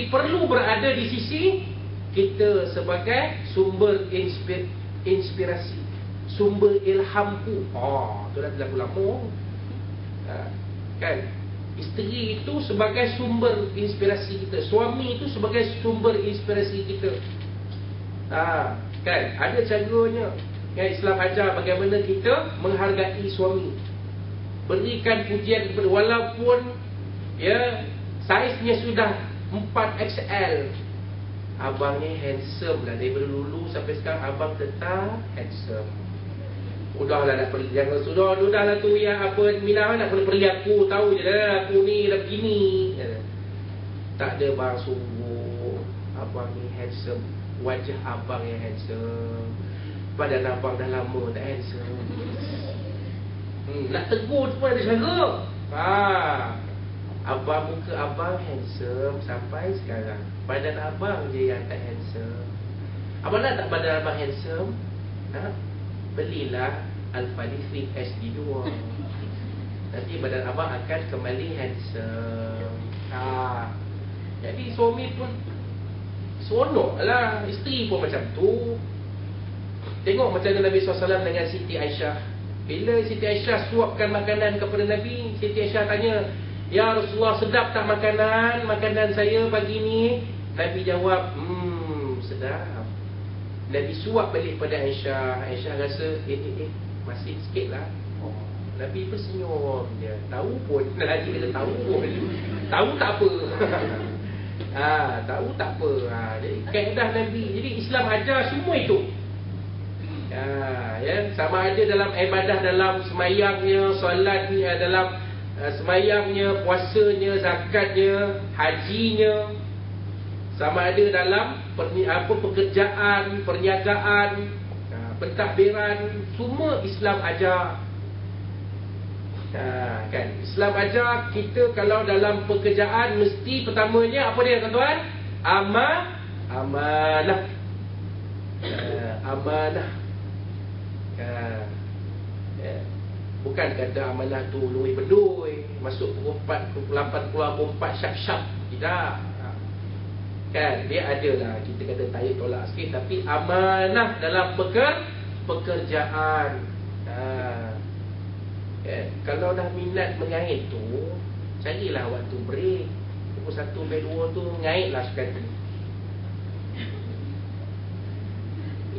perlu berada di sisi kita sebagai sumber inspirasi, sumber ilhamku. Tu dah lagu lama. Kan? Isteri itu sebagai sumber inspirasi kita, suami itu sebagai sumber inspirasi kita. Kan? Ada caranya. Yang Islam ajar bagaimana kita menghargai suami. Berikan pujian kepada, walaupun saiznya sudah 4XL. Abangnya handsome lah. Daripada dulu sampai sekarang abang tetap handsome. Udahlah nak pergi, jangan sudahlah tu Minah nak pergi aku tahu je dah aku ni dah begini. Tak ada bang, sungguh abang ni handsome. Wajah abang yang handsome. Badan abang dah lama tak handsome. Nak tegur tu pun ada cara. Abang, muka abang handsome sampai sekarang. Badan abang je yang tak handsome. Abang nak tak badan abang handsome? Belilah Alpha-Lift HD2. Nanti badan abang akan kembali handsome. Jadi suami pun seronok lah. Isteri pun macam tu. Tengok macam mana Nabi SAW dengan Siti Aisyah. Bila Siti Aisyah suapkan makanan kepada Nabi, Siti Aisyah tanya, "Ya Rasulullah, sedap tak makanan saya pagi ni?" Nabi jawab, sedap. Nabi suap balik pada Aisyah. Aisyah rasa, masih sikit lah. Nabi tersenyum je. Tahu pun, lagi kata tahu pun. Tahu tak apa. Tahu tak apa. Jadi kaedah Nabi. Jadi Islam ajar semua itu. Sama ada dalam ibadah, dalam semayangnya, solatnya, dalam semayangnya, puasanya, zakatnya, hajinya. Sama ada dalam pekerjaan, perniagaan, pentadbiran, semua Islam ajar. Kan? Islam ajar kita kalau dalam pekerjaan mesti pertamanya apa dia tuan-tuan? Amanah. Amanah. Bukan kata amanah tu lui bedui, masuk pukul 4, pukul 8, keluar pukul 4 syap-syap. Tidak. Kan, dia adalah kita kata tarik tolak sikit, tapi amanah dalam pekerjaan. Kalau dah minat mengait tu, carilah waktu break. Pukul 1 sampai 2 tu mengaitlah sekali.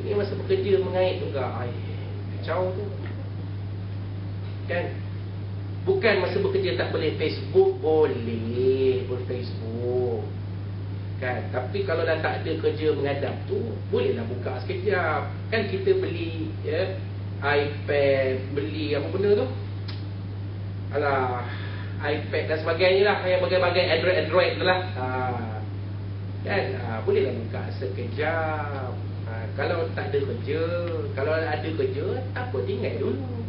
Ini masa bekerja mengait juga. Kacau tu. Kan? Bukan masa bekerja tak boleh Facebook. Boleh Facebook. Kan? Tapi kalau dah tak ada kerja menghadap tu, bolehlah buka sekejap. Kan kita beli iPad, beli apa benda tu? iPad dan sebagainya lah, yang bagai-bagai Android tu lah. Kan? Bolehlah buka sekejap. Kalau tak ada kerja, kalau ada kerja, tak apa, tinggal dulu.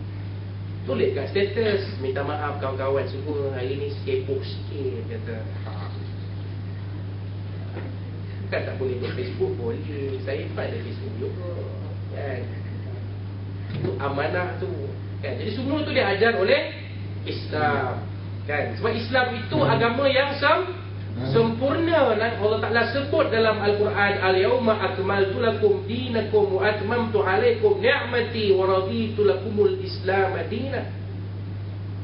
Tulis kat status, minta maaf kawan-kawan semua, hari ni sibuk sikit, kata. Bukan tak boleh buat Facebook, boleh. Saya pun ada Facebook juga. Kan? Itu amanah tu. Kan? Jadi semua tu diajar oleh Islam. Kan? Sebab Islam itu agama yang sempurna. Allah Ta'ala sebut dalam Al-Quran, "Al-yawma akmaltu lakum dinakum wa atmamtu alaikum ni'mati wa raditu lakumul Islam madinah."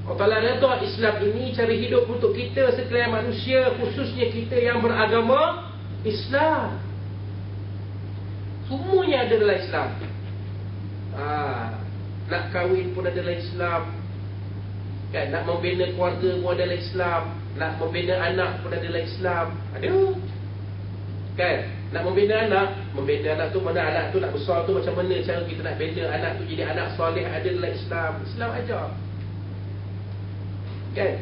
Allah Ta'ala redha Islam ini cara hidup untuk kita sekalian manusia, khususnya kita yang beragama Islam. Semuanya ada dalam Islam. Nak kahwin pun ada dalam Islam. Kan? Nak membina keluarga pun ada dalam Islam. Nak membina anak pun ada dalam Islam. Ada. Kan? Nak membina anak tu, mana anak tu nak besar tu, macam mana cara kita nak bina anak tu jadi anak soleh, ada dalam Islam. Islam ajar. Kan?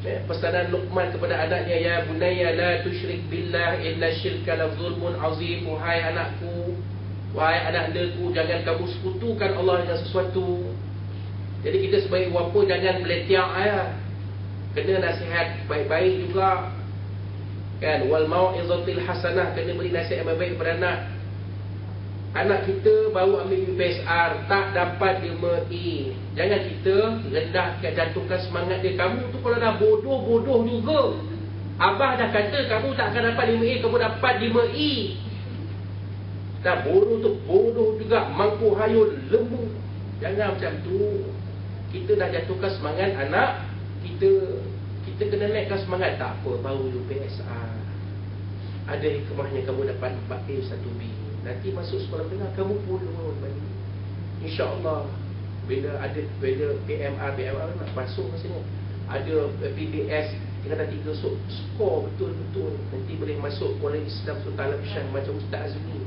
Pesanan Luqman kepada anaknya, "Ya bunayya la tusyrik billah inna syirka la zulmun azim." Wahai anakku, wahai anak andaku, jangan kamu sekutukan Allah dengan sesuatu. Jadi kita sebagai bapa jangan meletiak kena nasihat baik-baik juga. Kan? Wal mau'izatil hasanah, kena beri nasihat yang baik-baik kepada anak. Anak kita baru ambil UPSR, tak dapat 5E. Jangan kita rendah, jatuhkan semangat dia. Kamu tu kalau dah bodoh juga. Abah dah kata kamu tak akan dapat 5A, kamu dapat 5E. Dah bodoh tu bodoh juga, mangkuk hayul lembu. Jangan macam tu. Kita dah jatuhkan semangat anak kita. Kita kena naikkan semangat. Tak apa, baru UPSR. Ada hikmahnya kamu dapat 4A 1B. Nanti masuk sekolah menengah kamu pulun balik. InsyaAllah bila PMR nak masuk rasanya, ada PDS tingkatan 3 skor betul-betul, nanti boleh masuk Kuala Islam Sultan Al-Fshan macam Ustaz Azmi.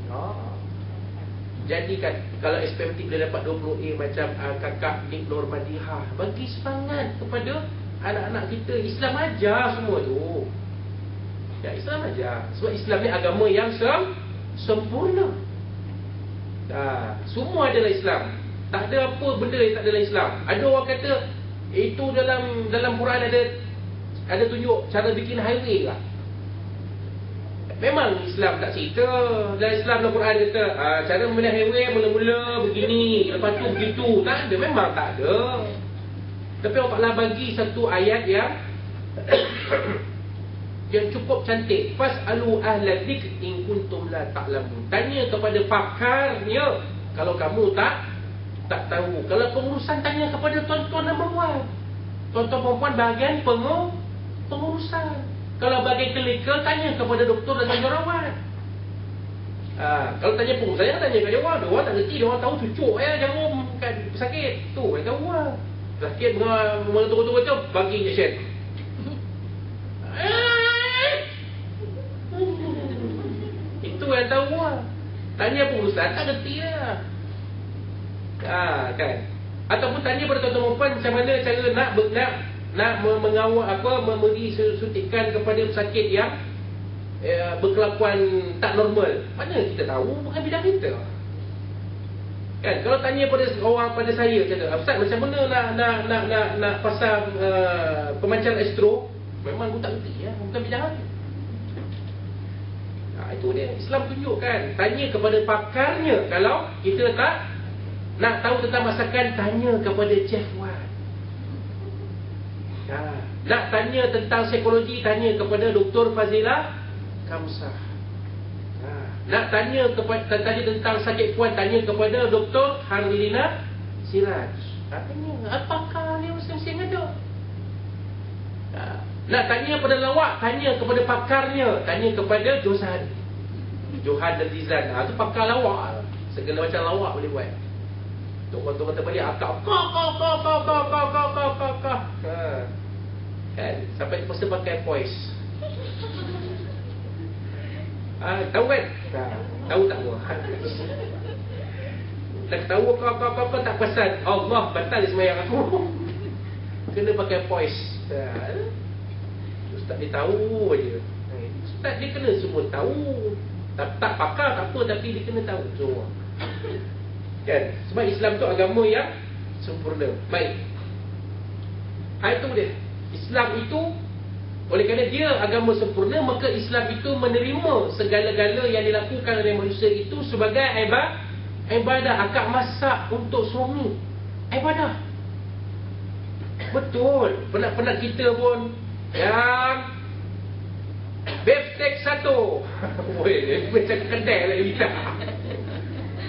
Jadi kan kalau SPMT boleh dapat 20A macam kakak Nik Normadihah, bagi semangat kepada anak-anak kita. Islam ajar semua tu. Ya, Islam ajar. Sebab Islam ni agama yang sempurna. Semua adalah Islam. Tak ada apa benda yang tak adalah Islam. Ada orang kata itu dalam Quran ada tunjuk cara bikin highway lah. Memang Islam tak cerita. Dalam Islam dalam Quran kata cara memilih highway mula-mula begini, lepas tu begitu. Tak ada, memang tak ada. Tapi Allah Ta'ala bagi satu ayat yang yang cukup cantik. Fas'alu ahla dzikr in kuntum la ta'lamun. Tanya kepada pakarnya kalau kamu tak tahu. Kalau pengurusan, tanya kepada tuan-tuan dan perempuan. Tuan-tuan perempuan bahagian pengurusan. Kalau bahagian klinikal, tanya kepada doktor dan jururawat. Kalau tanya pengurusan, jangan tanya kat dia orang. Dia orang tak reti, dia orang tahu cucuk jarum kat pesakit. Tu yang tahu lah. Sakit mengetuk-ketuk tu, bagi injection. Itu yang tahu lah. Tanya pengurusan, tak reti lah. Kan. Ataupun tanya pada tuan-tuan perempuan macam mana cara nak mengawal memberi suntikan kepada pesakit yang berkelakuan tak normal. Mana kita tahu, bukan bidang kita. Kan, kalau tanya pada orang pada saya macam tu, Ustaz macam mana nak pasal pemancar astro, memang aku tak reti ya, bukan bidang aku. Itu dia Islam tunjukkan. Tanya kepada pakarnya. Kalau kita tak nak tahu tentang masakan, tanya kepada Chef Wan. Nak tanya tentang psikologi, tanya kepada Dr. Fazilah Kamsah. Nak tanya tentang sakit puan, tanya kepada Dr. Harlina Siraj. Tanya, apakah dia masing-masing ada? Nak tanya pada lawak, tanya kepada pakarnya. Tanya kepada Johan dan Zizan. Itu pakar lawak. Segala macam lawak boleh buat. Tok kata pada dia akak kan, sampai terpaksa pakai voice. Tahu kan? Tahu tak gua? Tak tahu apa tak perasan. Allah batal sembahyang aku. Kena pakai voice. Ustaz dia tahu aje. Ustaz dia kena semua tahu. Tak pakar tak apa, tapi dia kena tahu semua. Kan? Sebab Islam tu agama yang sempurna. Baik. Itu dia. Islam itu, oleh kerana dia agama sempurna, maka Islam itu menerima segala-gala yang dilakukan oleh manusia itu sebagai ibadah. Akak masak untuk suami, ibadah. Betul. Penat-penat kita pun yang beefsteak 1. Weh, macam kedai lah kita.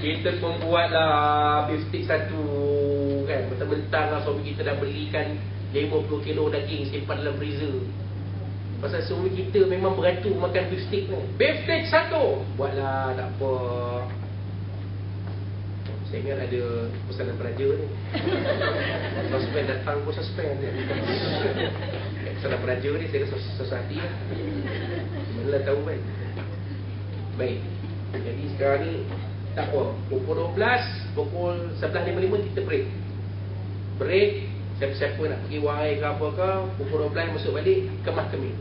Kita membuatlah beefsteak 1 kan. Mentang-mentang lah suami kita dah belikan 50 kilo daging simpan dalam freezer. Pasal suami kita memang beratur makan beefsteak ni. Beefsteak 1. Buatlah, tak apa. Saya ingat ada pesanan peraja ni. Suspend datang pun suspend ni. Pesanan peraja ni saya rasa sesuatu lah. Manalah tahu kan. Baik. Jadi sekarang ni tak apa. Pukul 12, pukul 11.55 kita break. Break. Siapa-siapa nak pergi warai ke apa ke, pukul 12 masuk balik, kemas kemih.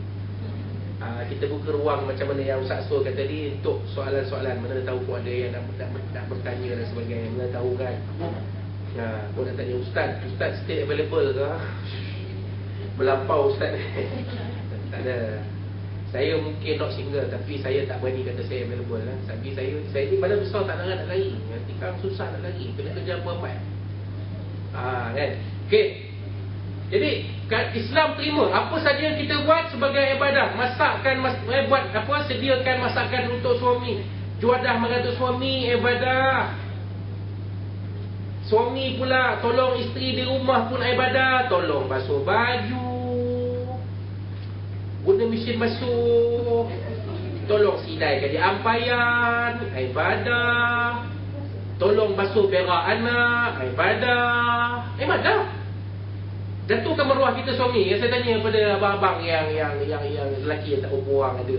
Kita buka ruang macam mana yang Ustaz Sur kata tadi, untuk soalan-soalan. Mana tahu pun ada yang nak bertanya dan sebagainya. Mana tahu kan. Kau nak tanya Ustaz still available ke? Melampau Ustaz. Tak ada. Saya mungkin not single, tapi saya tak berani kata saya available lah. Tapi saya ni badan besar, tak nak lari. Nanti kan susah nak lari. Kena kerja apa-apa. Kan. Okay. Jadi Islam terima apa saja yang kita buat sebagai ibadah. Buat apa, sediakan masakan untuk suami, juadah mengantuk suami, ibadah. Suami pula tolong isteri di rumah pun ibadah. Tolong basuh baju, guna mesin basuh, tolong sidaikan dia ampayan, ibadah. Tolong basuh berak anak, ibadah. Jatuhkan maruah kita suami. Yang saya tanya kepada abang-abang yang lelaki yang tak berapa orang ada,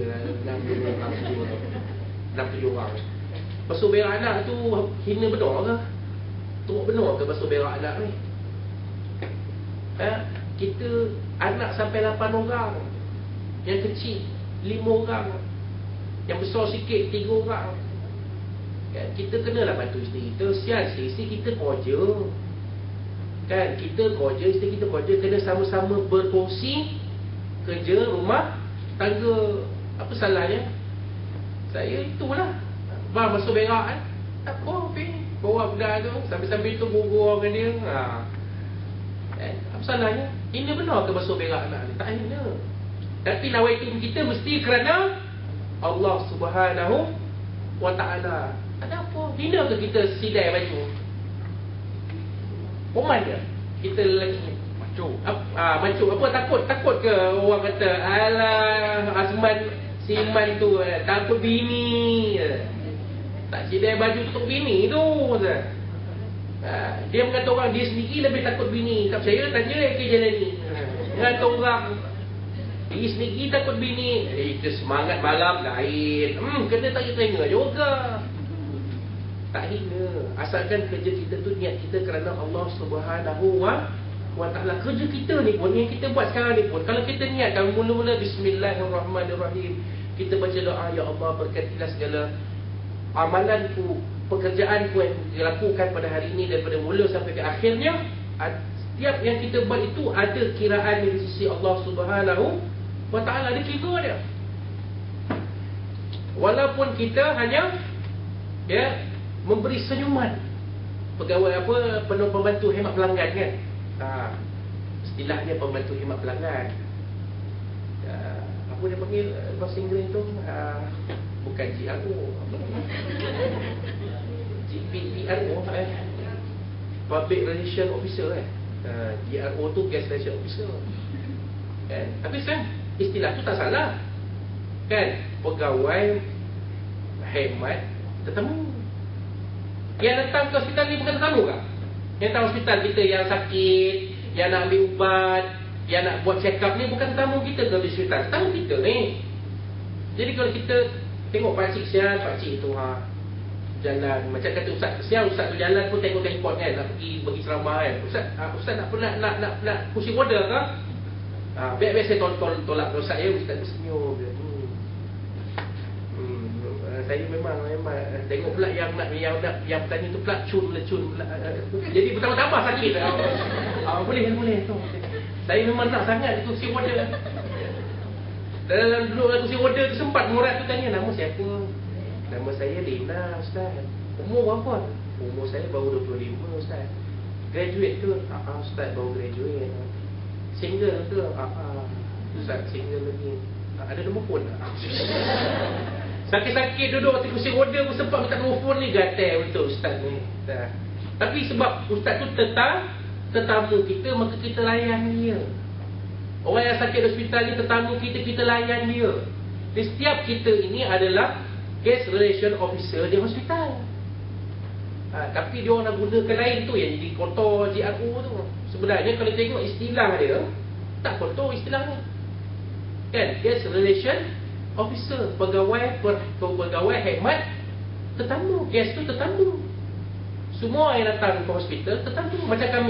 6-7 orang. Basuh berak anak tu hina benar ke? Teruk benar ke basuh berak anak ni? Kita anak sampai 8 orang. Yang kecil 5 orang. Yang besar sikit 3 orang. Kita kenalah bantu isteri kita. Sial isteri kita kerja. Kan, kita kerja, isteri kita kerja, kena sama-sama berkongsi kerja rumah tangga. Apa salahnya? Saya itulah. Bang basuh berak kan? Tak apa, bawa budak tu, sambil-sambil tu gurau dengan dia. Apa salahnya? Ini benar ke basuh berak anak ni? Tak hina. Tapi lawan itu kita mesti kerana Allah Subhanahu wa ta'ala. Ada apa? Hina ke kita sidai baju? Oman dia? Kita lelaki macu. Macu apa? Takut ke orang kata alah Azman si Iman tu takut bini. Tak sidai baju tutup bini tu. Dia mengata orang dia sendiri lebih takut bini. Tak percaya tanya ke jalan ni. Mengata orang dia sendiri takut bini. Kita semangat malam lain. Kena tanya-tanya juga. Tak hina. Asalkan kerja kita tu niat kita kerana Allah Subhanahu wa ta'ala. Kerja kita ni pun, yang kita buat sekarang ni pun, kalau kita niatkan mula-mula Bismillahirrahmanirrahim, kita baca doa, Ya Allah berkatilah segala amalanku, pekerjaanku yang dilakukan pada hari ini daripada mula sampai ke akhirnya. Setiap yang kita buat itu ada kiraan di sisi Allah Subhanahu wa ta'ala. Ada kira dia. Walaupun kita hanya memberi senyuman. Pegawai apa, pembantu hemat pelanggan kan. Istilahnya pembantu hemat pelanggan. Apa dia panggil bahasa Inggeris tu? Bukan GRO, PRO, Public Relation Officer GRO tu Guest Relation Officer kan? Tapi sekarang istilah tu tak salah kan. Pegawai hemat tetamu. Yang datang ke hospital ni bukan tetamu kah? Yang datang hospital kita yang sakit, yang nak ambil ubat, yang nak buat check up ni bukan tetamu kita ke hospital. Tetamu kita ni. Jadi kalau kita tengok pakcik sial, pakcik tu jalan. Macam kata ustaz tu jalan pun tengok handphone kan, nak pergi bagi ceramah kan. Ustaz nak kursi roda ke? Biar saya tolak ustaz ustaz tu senyum dia. Saya memang tengok pula yang bertanya tu pula cun. Jadi bertambah sakit. Boleh tu. Saya memang nak sangat kursi roda. Dalam duduk kursi roda tu sempat murat tu tanya nama siapa. Nama saya Lina ustaz. Umur berapa? Umur saya baru 25 ustaz. Graduate ke? Ustaz baru graduate. Single ke? Ustaz single lagi. Ada nombor phone tak? Sakit-sakit duduk atas kursi roda pun sempat minta nombor phone ni. Gatal betul ustaz ni. Tapi sebab ustaz tu tetamu kita, maka kita layan dia. Orang yang sakit di hospital ni tetamu kita layan dia. Di setiap kita ini adalah guest relation officer di hospital. Tapi dia orang nak gunakan lain tu yang jadi kotor GRO tu. Sebenarnya kalau tengok istilah dia, tak kotor istilahnya kan. Guest relation officer, pegawai khidmat tetamu. Guest tu tetamu. Semua yang datang ke hospital tetamu. Macam kami